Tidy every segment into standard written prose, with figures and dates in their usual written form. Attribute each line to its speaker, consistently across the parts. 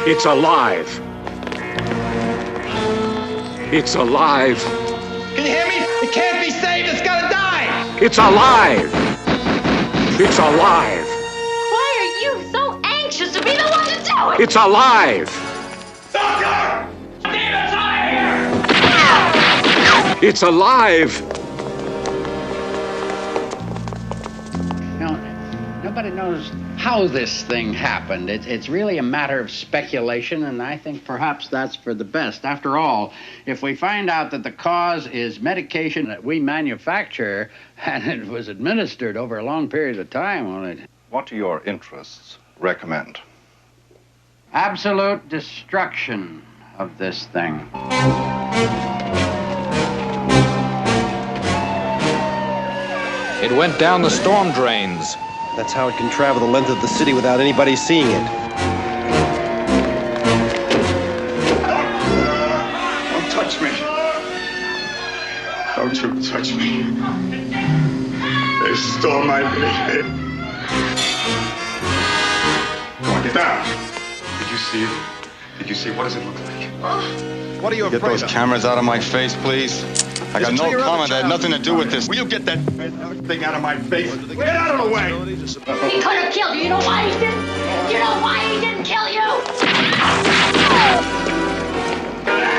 Speaker 1: It's alive. It's alive.
Speaker 2: Can you hear me? It can't be saved. It's gotta die.
Speaker 1: It's alive. It's alive.
Speaker 3: Why are you so anxious to be the one to do it?
Speaker 1: It's alive.
Speaker 2: Doctor! Demons out of here!
Speaker 1: It's alive.
Speaker 4: Nobody knows how this thing happened. It's really a matter of speculation, and I think perhaps that's for the best. After all, if we find out that the cause is medication that we manufacture and it was administered over a long period of time, well,
Speaker 5: What do your interests recommend?
Speaker 4: absolute destruction of this thing.
Speaker 6: It went down the storm drains.
Speaker 7: That's how it can travel the length of the city without anybody seeing it.
Speaker 2: Don't touch me. Don't you touch me. They stole my baby. Come on, get down.
Speaker 5: Did you see it? Did you see? What does it look like?
Speaker 7: What are you
Speaker 5: Get those cameras out of my face, please. I got no comment. That had nothing to do with this. Will you get that thing out of my face? Get out of the way!
Speaker 3: He could have killed you. You know why he didn't? You know why he didn't kill you?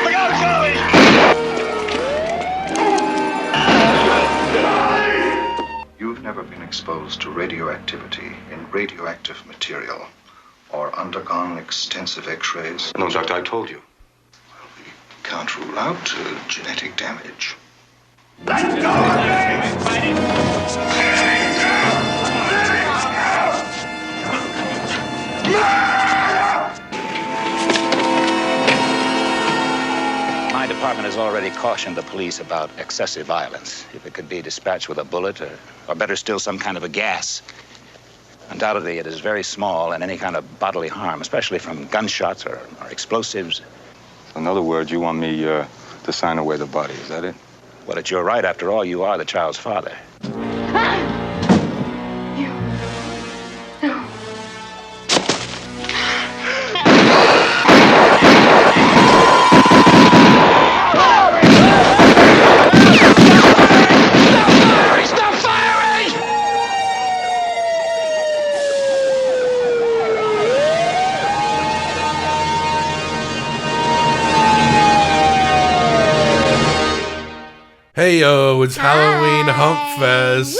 Speaker 2: Look out, Charlie!
Speaker 5: You've never been exposed to radioactivity in radioactive material or undergone extensive x-rays? No, Doctor, I told you. Well, we can't rule out genetic damage.
Speaker 2: Let go of me!
Speaker 8: My department has already cautioned the police about excessive violence. If it could be dispatched with a bullet or better still, some kind of a gas. Undoubtedly, it is very small, and any kind of bodily harm, especially from gunshots or explosives.
Speaker 5: In other words, you want me to sign away the body, is that it?
Speaker 8: Well, it's your right. After all, you are the child's father.
Speaker 9: Hey yo, it's Halloween HUMPFEST.
Speaker 10: Woo!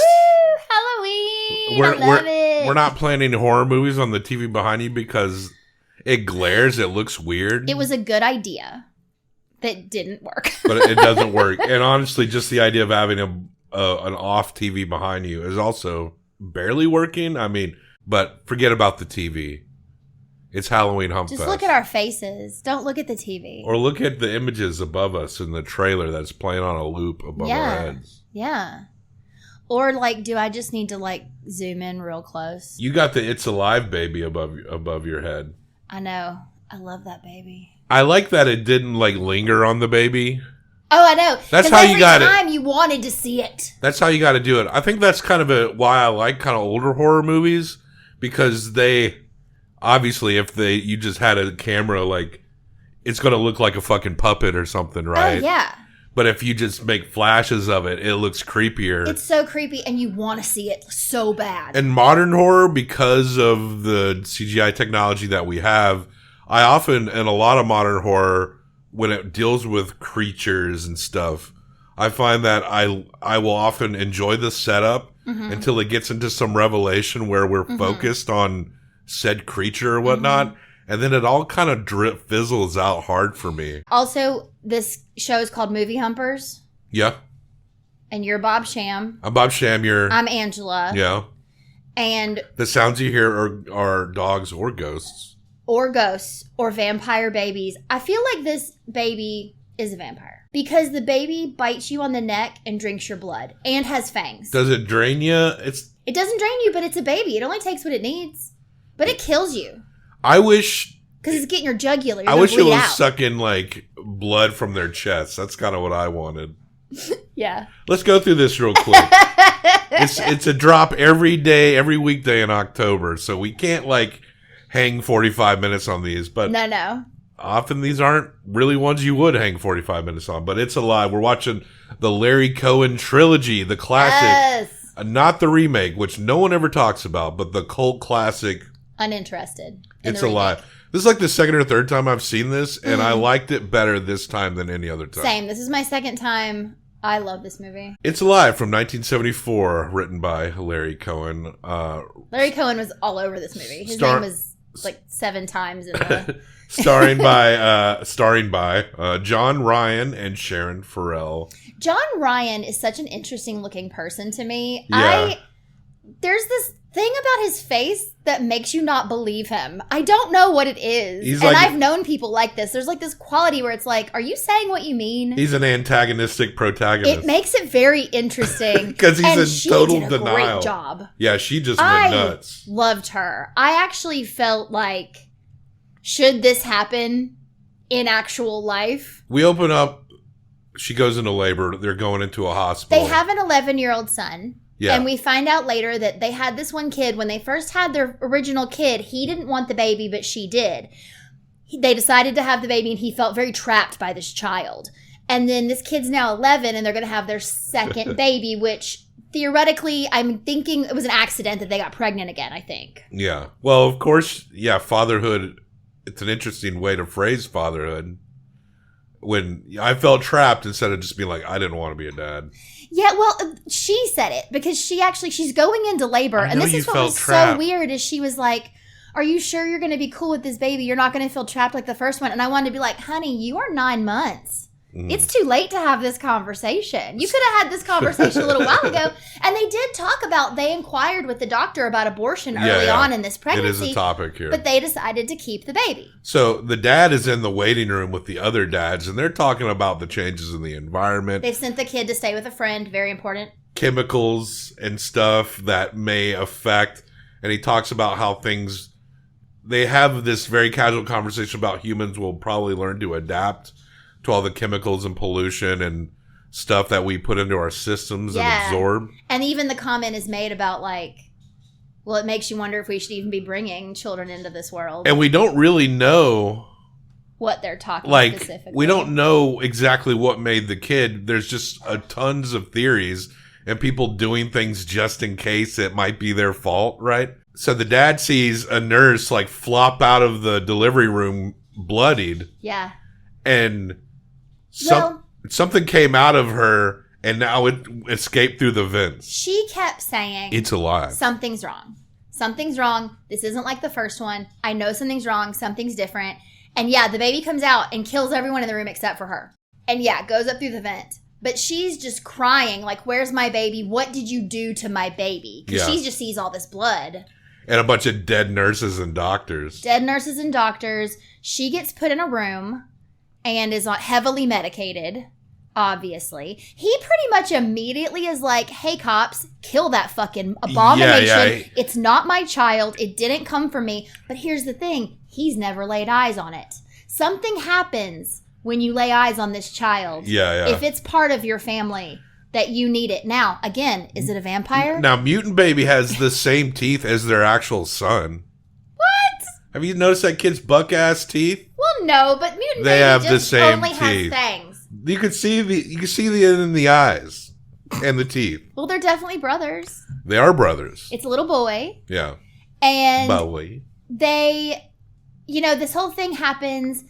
Speaker 10: Halloween! I love it.
Speaker 9: We're not playing any horror movies on the TV behind you because it glares, it looks weird.
Speaker 10: It was a good idea that didn't work.
Speaker 9: But it doesn't work. And honestly, just the idea of having an off TV behind you is also barely working. I mean, but forget about the TV. It's Halloween HUMPFEST.
Speaker 10: Just look at our faces. Don't look at the TV.
Speaker 9: Or look at the images above us in the trailer that's playing on a loop above our heads.
Speaker 10: Yeah. Or do I just need to zoom in real close?
Speaker 9: You got the It's Alive baby above your head.
Speaker 10: I know. I love that baby.
Speaker 9: I like that it didn't linger on the baby.
Speaker 10: Oh, I know.
Speaker 9: That's how you got it.
Speaker 10: Every time you wanted to see it.
Speaker 9: That's how you got to do it. I think that's kind of why I like kind of older horror movies, because they obviously, if you just had a camera, it's going to look like a fucking puppet or something, right?
Speaker 10: Oh, yeah.
Speaker 9: But if you just make flashes of it, it looks creepier.
Speaker 10: It's so creepy, and you want to see it so bad.
Speaker 9: And modern horror, because of the CGI technology that we have, I often, in a lot of modern horror, when it deals with creatures and stuff, I find that I will often enjoy the setup until it gets into some revelation where we're focused on said creature or whatnot, and then it all kind of fizzles out hard for me.
Speaker 10: Also, this show is called Movie Humpers.
Speaker 9: Yeah.
Speaker 10: And you're Bob Sham.
Speaker 9: I'm Bob Sham.
Speaker 10: I'm Angela.
Speaker 9: Yeah.
Speaker 10: And
Speaker 9: the sounds you hear are dogs or ghosts.
Speaker 10: Or ghosts. Or vampire babies. I feel like this baby is a vampire. Because the baby bites you on the neck and drinks your blood. And has fangs.
Speaker 9: Does it drain you?
Speaker 10: It doesn't drain you, but it's a baby. It only takes what it needs. But it kills you.
Speaker 9: I wish...
Speaker 10: Because it's getting your jugular.
Speaker 9: I wish it was sucking, blood from their chest. That's kind of what I wanted.
Speaker 10: Yeah.
Speaker 9: Let's go through this real quick. It's a drop every day, every weekday in October. So we can't, hang 45 minutes on these, but
Speaker 10: No.
Speaker 9: often these aren't really ones you would hang 45 minutes on, but it's alive. We're watching the Larry Cohen trilogy, the classic.
Speaker 10: Yes.
Speaker 9: Not the remake, which no one ever talks about, but the cult classic.
Speaker 10: Uninterested.
Speaker 9: It's alive. This is like the second or third time I've seen this, and I liked it better this time than any other time.
Speaker 10: Same. This is my second time. I love this movie.
Speaker 9: It's Alive from 1974, written by Larry Cohen.
Speaker 10: Larry Cohen was all over this movie. His name was like 7 times in the...
Speaker 9: starring by John Ryan and Sharon Farrell.
Speaker 10: John Ryan is such an interesting looking person to me.
Speaker 9: Yeah.
Speaker 10: There's this thing about his face that makes you not believe him. I don't know what it is. I've known people like this. There's like this quality where it's like, are you saying what you mean?
Speaker 9: He's an antagonistic protagonist.
Speaker 10: It makes it very interesting.
Speaker 9: Because he's in total denial.
Speaker 10: Great job.
Speaker 9: Yeah, she just went nuts.
Speaker 10: Loved her. I actually felt like, should this happen in actual life?
Speaker 9: We open up, she goes into labor. They're going into a hospital.
Speaker 10: They have an 11-year-old son.
Speaker 9: Yeah.
Speaker 10: And we find out later that they had this one kid. When they first had their original kid, he didn't want the baby, but she did. They decided to have the baby, and he felt very trapped by this child. And then this kid's now 11, and they're going to have their second baby, which theoretically, I'm thinking it was an accident that they got pregnant again, I think.
Speaker 9: Yeah. Well, of course, yeah, fatherhood, it's an interesting way to phrase fatherhood. When I felt trapped instead of just being like, I didn't want to be a dad.
Speaker 10: Yeah, well, she said it because she's going into labor. And this is what was so weird is she was like, are you sure you're going to be cool with this baby? You're not going to feel trapped like the first one. And I wanted to be like, honey, you are 9 months. It's too late to have this conversation. You could have had this conversation a little while ago. And they did talk about, they inquired with the doctor about abortion early on in this pregnancy.
Speaker 9: It is a topic here.
Speaker 10: But they decided to keep the baby.
Speaker 9: So the dad is in the waiting room with the other dads, and they're talking about the changes in the environment.
Speaker 10: They've sent the kid to stay with a friend. Very important.
Speaker 9: Chemicals and stuff that may affect. And he talks about how they have this very casual conversation about humans will probably learn to adapt to all the chemicals and pollution and stuff that we put into our systems and absorb.
Speaker 10: And even the comment is made about like, well, it makes you wonder if we should even be bringing children into this world.
Speaker 9: And we don't really know
Speaker 10: what they're talking specifically.
Speaker 9: We don't know exactly what made the kid. There's just tons of theories and people doing things just in case it might be their fault, right? So the dad sees a nurse like flop out of the delivery room bloodied.
Speaker 10: Yeah.
Speaker 9: And something came out of her, and now it escaped through the vents.
Speaker 10: She kept saying,
Speaker 9: it's alive.
Speaker 10: Something's wrong. Something's wrong. This isn't like the first one. I know something's wrong. Something's different. And yeah, the baby comes out and kills everyone in the room except for her. And yeah, goes up through the vent. But she's just crying, like, where's my baby? What did you do to my baby? Because she just sees all this blood.
Speaker 9: And a bunch of dead nurses and doctors. She gets put in a room and is heavily medicated, obviously. He pretty much immediately is like, hey, cops, kill that fucking abomination. Yeah.
Speaker 10: It's not my child. It didn't come from me. But here's the thing. He's never laid eyes on it. Something happens when you lay eyes on this child.
Speaker 9: Yeah.
Speaker 10: If it's part of your family that you need it. Now, again, is it a vampire?
Speaker 9: Now, Mutant Baby has the same teeth as their actual son.
Speaker 10: What?
Speaker 9: Have you noticed that kid's buck-ass teeth?
Speaker 10: Well, no, but Mutant
Speaker 9: Baby
Speaker 10: have
Speaker 9: just the same
Speaker 10: only
Speaker 9: teeth.
Speaker 10: has fangs.
Speaker 9: You can see the in the eyes and the teeth.
Speaker 10: Well, they're definitely brothers.
Speaker 9: They are brothers.
Speaker 10: It's a little boy.
Speaker 9: Yeah.
Speaker 10: And
Speaker 9: Bowie.
Speaker 10: They, this whole thing happens.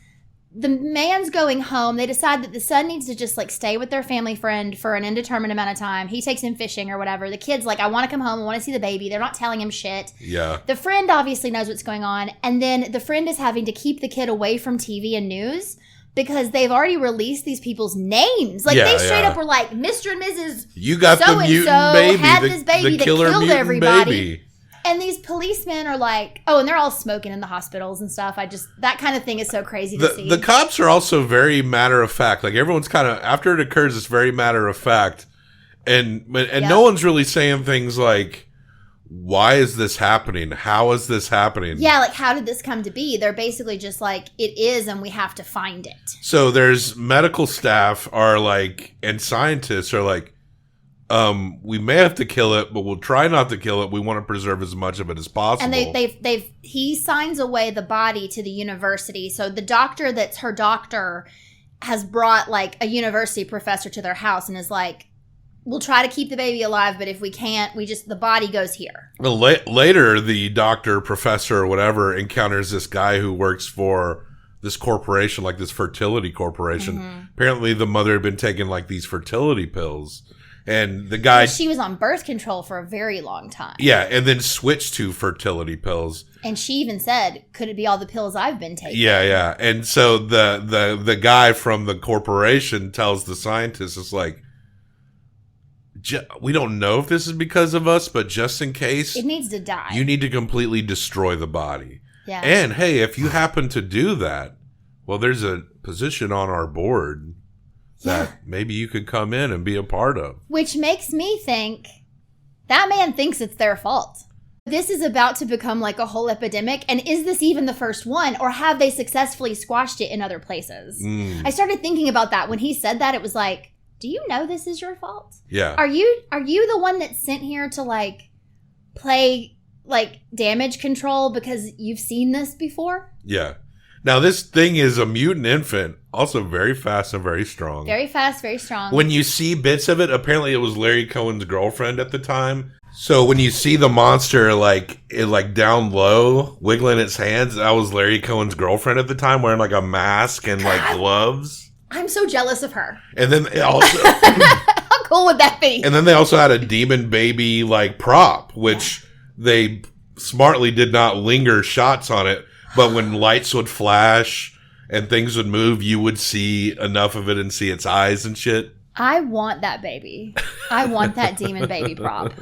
Speaker 10: The man's going home. They decide that the son needs to just stay with their family friend for an indeterminate amount of time. He takes him fishing or whatever. The kid's like, I want to come home. I want to see the baby. They're not telling him shit.
Speaker 9: Yeah.
Speaker 10: The friend obviously knows what's going on. And then the friend is having to keep the kid away from TV and news because they've already released these people's names. They straight up were like, Mr. and Mrs.
Speaker 9: You got the mutant baby.
Speaker 10: Had this baby
Speaker 9: the
Speaker 10: that
Speaker 9: killer
Speaker 10: killed
Speaker 9: mutant
Speaker 10: everybody.
Speaker 9: Baby.
Speaker 10: And these policemen are like, and they're all smoking in the hospitals and stuff. That kind of thing is so crazy to see.
Speaker 9: The cops are also very matter of fact. Everyone's kind of, after it occurs, it's very matter of fact. And no one's really saying things like, why is this happening? How is this happening?
Speaker 10: Yeah, how did this come to be? They're basically just like, it is and we have to find it.
Speaker 9: So there's medical staff and scientists are like, We may have to kill it, but we'll try not to kill it. We want to preserve as much of it as possible.
Speaker 10: And he signs away the body to the university. So the doctor that's her doctor has brought like a university professor to their house and is like, we'll try to keep the baby alive, but if we can't, the body goes here.
Speaker 9: Well, later, the doctor, professor, or whatever, encounters this guy who works for this corporation, like this fertility corporation. Mm-hmm. Apparently, the mother had been taking like these fertility pills. And the guy...
Speaker 10: She was on birth control for a very long time.
Speaker 9: Yeah, and then switched to fertility pills.
Speaker 10: And she even said, could it be all the pills I've been taking?
Speaker 9: Yeah. And so the guy from the corporation tells the scientist, it's like, we don't know if this is because of us, but just in case...
Speaker 10: It needs to die.
Speaker 9: You need to completely destroy the body.
Speaker 10: Yeah.
Speaker 9: And, hey, if you happen to do that, well, there's a position on our board... that maybe you could come in and be a part of.
Speaker 10: Which makes me think that man thinks it's their fault. This is about to become like a whole epidemic. And is this even the first one? Or have they successfully squashed it in other places? I started thinking about that. When he said that, it was like, do you know this is your fault?
Speaker 9: Yeah.
Speaker 10: Are you the one that's sent here to like play like damage control because you've seen this before?
Speaker 9: Yeah. Now, this thing is a mutant infant, also very fast and very strong.
Speaker 10: Very fast, very strong.
Speaker 9: When you see bits of it, apparently it was Larry Cohen's girlfriend at the time. So when you see the monster like down low, wiggling its hands, that was Larry Cohen's girlfriend at the time, wearing like a mask and like gloves.
Speaker 10: I'm so jealous of her.
Speaker 9: And then they also...
Speaker 10: How cool would that be?
Speaker 9: And then they also had a demon baby like prop, which they smartly did not linger shots on it. But when lights would flash and things would move, you would see enough of it and see its eyes and shit.
Speaker 10: I want that baby. I want that demon baby prop.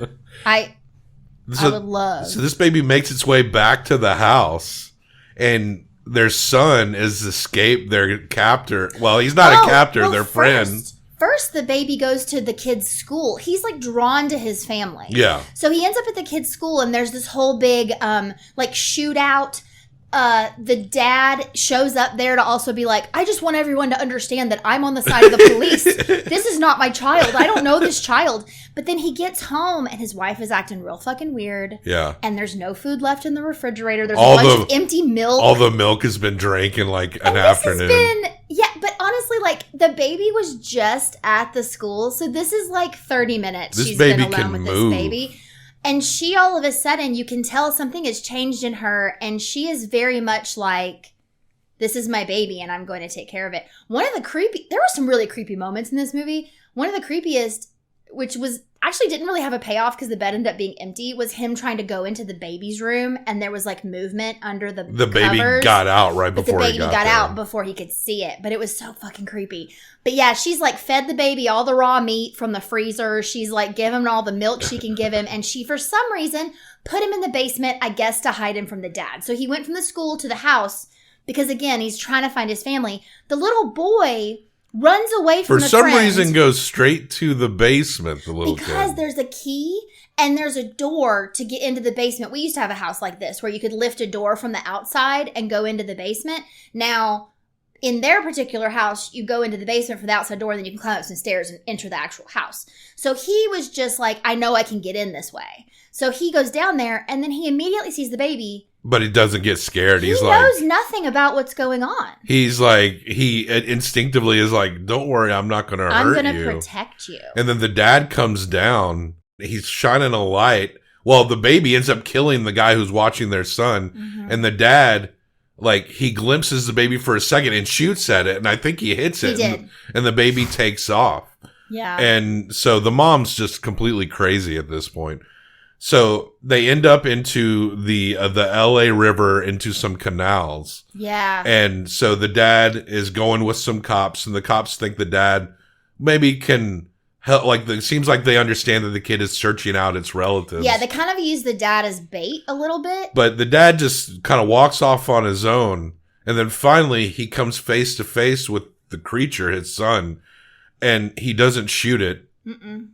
Speaker 10: I would love.
Speaker 9: So this baby makes its way back to the house, and their son is escaped their captor. Well, he's not a captor, their friend.
Speaker 10: First, the baby goes to the kid's school. He's like drawn to his family.
Speaker 9: Yeah.
Speaker 10: So he ends up at the kid's school, and there's this whole big like shootout. The dad shows up there to also be like, I just want everyone to understand that I'm on the side of the police. This is not my child. I don't know this child. But then he gets home and his wife is acting real fucking weird.
Speaker 9: Yeah.
Speaker 10: And there's no food left in the refrigerator. There's a bunch of empty milk.
Speaker 9: All the milk has been drank in like an afternoon.
Speaker 10: But honestly, like the baby was just at the school. So this is like 30 minutes she's been alone with this baby. And she, all of a sudden, you can tell something has changed in her. And she is very much like, this is my baby and I'm going to take care of it. There were some really creepy moments in this movie. One of the creepiest, which was actually didn't really have a payoff because the bed ended up being empty, was him trying to go into the baby's room. And there was like movement under the
Speaker 9: baby got out right before he got there.
Speaker 10: The baby got out before he could see it. But it was so fucking creepy. But yeah, she's like fed the baby all the raw meat from the freezer. She's like given him all the milk she can give him. And she, for some reason, put him in the basement, I guess, to hide him from the dad. So he went from the school to the house because, again, he's trying to find his family. The little boy runs away from the friend.
Speaker 9: For some reason, goes straight to the basement, the little kid.
Speaker 10: Because there's a key and there's a door to get into the basement. We used to have a house like this where you could lift a door from the outside and go into the basement. Now, in their particular house, you go into the basement from the outside door, and then you can climb up some stairs and enter the actual house. So he was just like, I know I can get in this way. So he goes down there, and then he immediately sees the baby.
Speaker 9: But he doesn't get scared.
Speaker 10: He knows nothing about what's going on.
Speaker 9: He's like, he instinctively is like, don't worry, I'm not going to hurt you.
Speaker 10: I'm going to protect you.
Speaker 9: And then the dad comes down. He's shining a light. Well, the baby ends up killing the guy who's watching their son. Mm-hmm. And the dad... like, he glimpses the baby for a second and shoots at it, and I think he hits it.
Speaker 10: He did.
Speaker 9: And the baby takes off.
Speaker 10: Yeah.
Speaker 9: And so the mom's just completely crazy at this point. So they end up into the LA River, into some canals.
Speaker 10: Yeah.
Speaker 9: And so the dad is going with some cops, and the cops think the dad maybe can help. Like, it seems like they understand that the kid is searching out its relatives.
Speaker 10: Yeah, they kind of use the dad as bait a little bit.
Speaker 9: But the dad just kind of walks off on his own. And then finally he comes face to face with the creature, his son, and he doesn't shoot it.
Speaker 10: Mm-mm.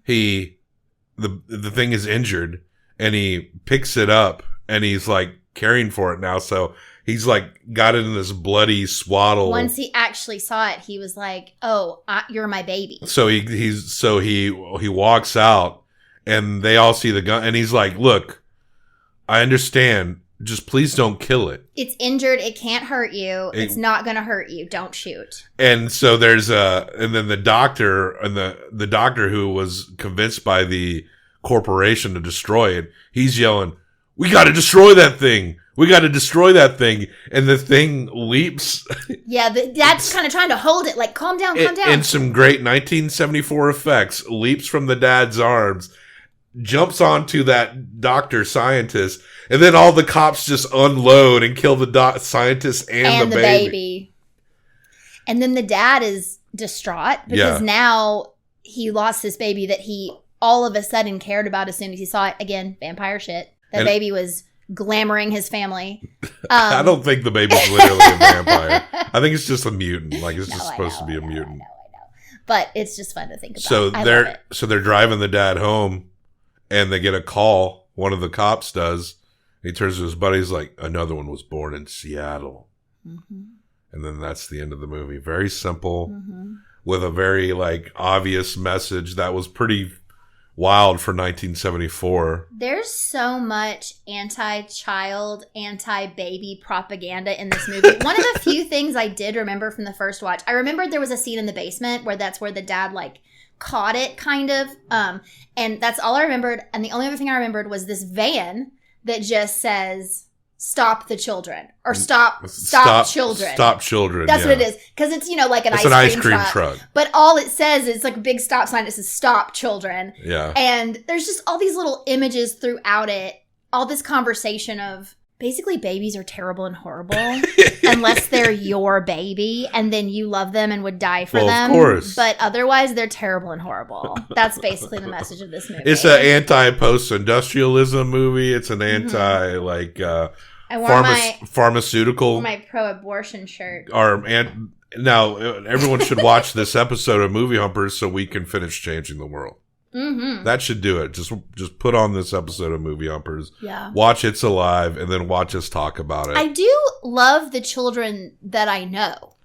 Speaker 9: The thing is injured, and he picks it up, and he's like caring for it now. So he's like got it in this bloody swaddle.
Speaker 10: Once he actually saw it, he was like, "Oh, you're my baby."
Speaker 9: So he walks out, and they all see the gun, and he's like, "Look, I understand. Just please don't kill it.
Speaker 10: It's injured. It can't hurt you. It's not going to hurt you. Don't shoot."
Speaker 9: And so and then the doctor and the doctor who was convinced by the corporation to destroy it, he's yelling, "We got to destroy that thing. We got to destroy that thing." And the thing leaps.
Speaker 10: Yeah, the dad's kind of trying to hold it, like, calm down, calm down.
Speaker 9: In some great 1974 effects, leaps from the dad's arms, jumps onto that doctor scientist, and then all the cops just unload and kill the scientist and the baby.
Speaker 10: And then the dad is distraught because now he lost this baby that he all of a sudden cared about as soon as he saw it. Again, vampire shit. That baby was glamoring his family.
Speaker 9: I don't think the baby's literally a vampire. I think it's just a mutant. Like, it's just supposed to be a mutant.
Speaker 10: I know. But it's just fun to think about.
Speaker 9: So they're driving the dad home, and they get a call. One of the cops does. He turns to his buddy. He's like, "Another one was born in Seattle." Mm-hmm. And then that's the end of the movie. Very simple, with a very like obvious message that was pretty wild for 1974.
Speaker 10: There's so much anti-child, anti-baby propaganda in this movie. One of the few things I did remember from the first watch, I remembered there was a scene in the basement where that's where the dad like caught it, kind of. And that's all I remembered. And the only other thing I remembered was this van that just says, "Stop the children," or stop children.
Speaker 9: Stop children.
Speaker 10: That's what it is. Because it's, like an ice cream truck. But all it says is like a big stop sign that says "Stop children."
Speaker 9: Yeah.
Speaker 10: And there's just all these little images throughout it. All this conversation of basically babies are terrible and horrible unless they're your baby and then you love them and would die for them.
Speaker 9: Of course.
Speaker 10: But otherwise they're terrible and horrible. That's basically the message of this movie.
Speaker 9: It's an anti-post-industrialism movie. It's an anti pharmaceutical.
Speaker 10: My pro-abortion shirt.
Speaker 9: Now everyone should watch this episode of Movie Humpers so we can finish changing the world. Mm-hmm. That should do it. Just put on this episode of Movie Humpers.
Speaker 10: Yeah.
Speaker 9: Watch It's Alive and then watch us talk about it.
Speaker 10: I do love the children that I know.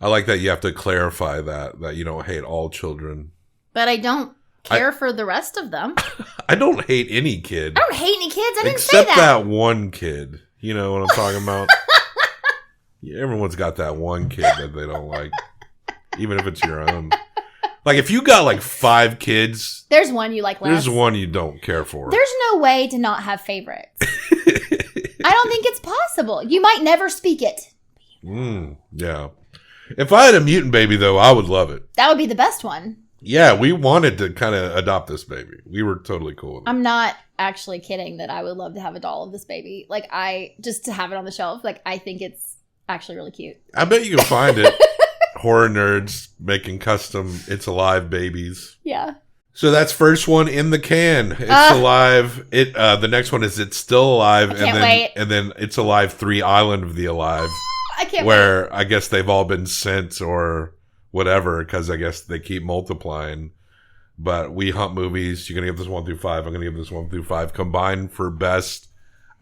Speaker 9: I like that you have to clarify that you don't hate all children.
Speaker 10: But I don't care for the rest of them.
Speaker 9: I don't hate any kid.
Speaker 10: I don't hate any kids. I didn't say that.
Speaker 9: Except that one kid. You know what I'm talking about? Yeah, everyone's got that one kid that they don't like. Even if it's your own. Like, if you got, like, 5 kids...
Speaker 10: There's one you like less.
Speaker 9: There's one you don't care for.
Speaker 10: There's no way to not have favorites. I don't think it's possible. You might never speak it.
Speaker 9: Yeah. If I had a mutant baby, though, I would love it.
Speaker 10: That would be the best one.
Speaker 9: Yeah, we wanted to kind of adopt this baby. We were totally cool with it.
Speaker 10: I'm not actually kidding that I would love to have a doll of this baby. Like, just to have it on the shelf, like, I think it's actually really cute.
Speaker 9: I bet you can find it. Horror nerds making custom It's Alive babies.
Speaker 10: Yeah.
Speaker 9: So that's first one in the can. It's Alive. The next one is It's Still Alive.
Speaker 10: I can't wait.
Speaker 9: And then It's Alive 3 Island of the Alive.
Speaker 10: I can't
Speaker 9: where
Speaker 10: wait.
Speaker 9: I guess they've all been sent or whatever, because I guess they keep multiplying. But we hump movies. You're going to give this 1 through 5. I'm going to give this 1 through 5. Combined for best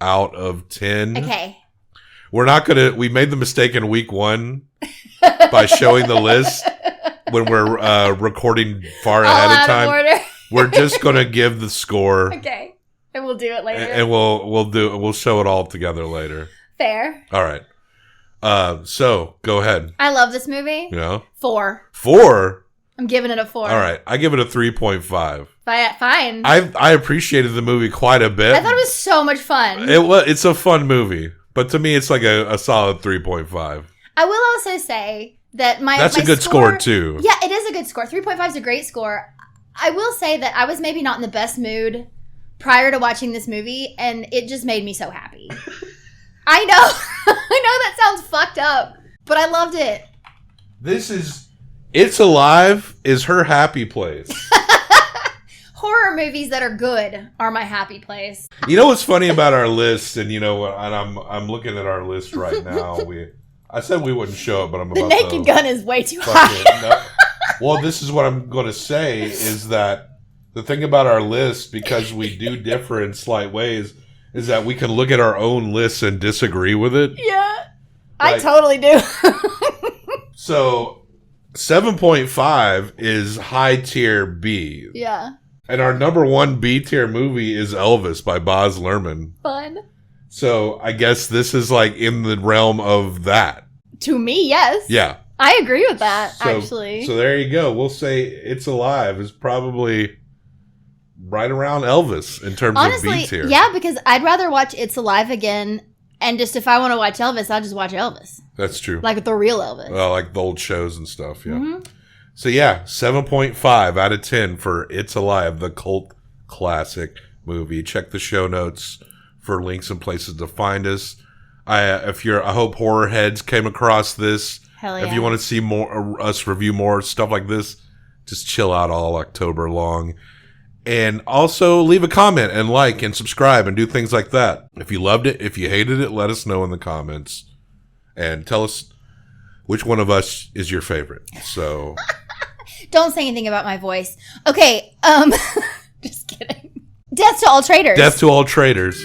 Speaker 9: out of 10.
Speaker 10: Okay.
Speaker 9: We're not going to... We made the mistake in week 1 by showing the list when we're recording far ahead of time.
Speaker 10: Order.
Speaker 9: We're just going to give the score.
Speaker 10: Okay. And we'll do it later.
Speaker 9: And we'll show it all together later.
Speaker 10: Fair.
Speaker 9: All right. So go ahead.
Speaker 10: I love this movie.
Speaker 9: Yeah.
Speaker 10: 4.
Speaker 9: 4?
Speaker 10: I'm giving it a 4.
Speaker 9: All right. I give it a 3.5.
Speaker 10: Fine.
Speaker 9: I appreciated the movie quite a bit.
Speaker 10: I thought it was so much fun.
Speaker 9: It's a fun movie. But to me, it's like a solid 3.5.
Speaker 10: I will also say that
Speaker 9: That's a good score, too.
Speaker 10: Yeah, it is a good score. 3.5 is a great score. I will say that I was maybe not in the best mood prior to watching this movie, and it just made me so happy. I know. I know that sounds fucked up, but I loved it.
Speaker 9: It's Alive is her happy place.
Speaker 10: Horror movies that are good are my happy place.
Speaker 9: You know what's funny about our list, and I'm looking at our list right now. I said we wouldn't show it, but I'm about to.
Speaker 10: The Naked Gun is way too high.
Speaker 9: No. Well, this is what I'm going to say, is that the thing about our list, because we do differ in slight ways, is that we can look at our own lists and disagree with it.
Speaker 10: Yeah. I totally do.
Speaker 9: So 7.5 is high tier B.
Speaker 10: Yeah.
Speaker 9: And our number 1 B tier movie is Elvis by Baz Luhrmann.
Speaker 10: Fun.
Speaker 9: So I guess this is like in the realm of that.
Speaker 10: To me, yes.
Speaker 9: Yeah.
Speaker 10: I agree with that, actually.
Speaker 9: So there you go. We'll say It's Alive is probably right around Elvis in terms of B tier.
Speaker 10: Yeah, because I'd rather watch It's Alive again, and just if I want to watch Elvis, I'll just watch Elvis.
Speaker 9: That's true.
Speaker 10: Like the real Elvis.
Speaker 9: Well, like the old shows and stuff, yeah. Mm-hmm. So yeah, 7.5 out of 10 for It's Alive, the cult classic movie. Check the show notes for links and places to find us. I hope horror heads came across this.
Speaker 10: Hell yeah.
Speaker 9: If you want to see more us review more stuff like this, just chill out all October long. And also leave a comment and like and subscribe and do things like that. If you loved it, if you hated it, let us know in the comments. And tell us which one of us is your favorite. So
Speaker 10: don't say anything about my voice. Okay, just kidding. Death to all traitors.
Speaker 9: Death to all traitors.